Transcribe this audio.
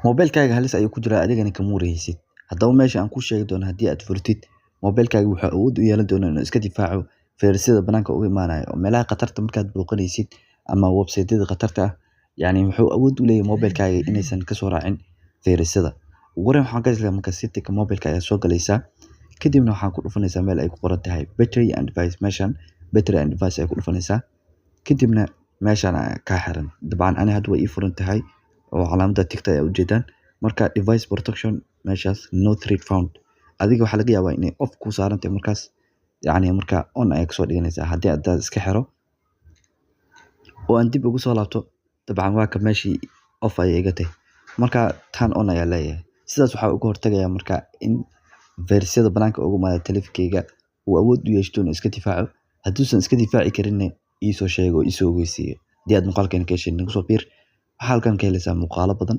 Mobilkaaga halis ayuu ku jiraa adigana kama warhaysid. Haddaba meesha aan ku sheegi doono haddii aad furtid mobilkaaga wuxuu awood u yeelan doonaa inuu iska difaaco fayrasyada banaanka uga imaanaya oo meelaha khatarta markaad booqanaysid ama website-yada khatarta ah yani wuxuu awood u leeyahay mobilkaaga inaysan ka soo raacin fayrasyada. Ugu horreyn waxaan ka islaam marka setting mobilka ayaa soo galaysaa kadibna waxaan ku dhufanaysaa meel ay ku qoran tahay battery and device meeshan battery and device ay ku dhufanaysaa kadibna meeshan ka xiran dabcan ani hadda way ii furan tahay oo calaamada tigta ay u jeedaan marka device protection meeshaas no threat found adiga waxa laga yaabaa inay off ku saaran tahay markaas yani marka on ay kasoo dhiganaysaa haddii aad iska xiro oo aan dib ugu soo laabto dabcan waa ka meeshii off ay iga tahay marka turn on ayaa leeyahay sidaas waxa uga hortagaya marka in fayrasyada banaanka uga imaada taleefankayga uu awood u yeeshto inuu iska difaaco hadduusan iska difaaci karinna ii soo sheego ii soo ogeysiiyo haddii aad muuqaalkan ka heshay nagu soo biir waxaa halkan ka helaysaa muuqaalo badan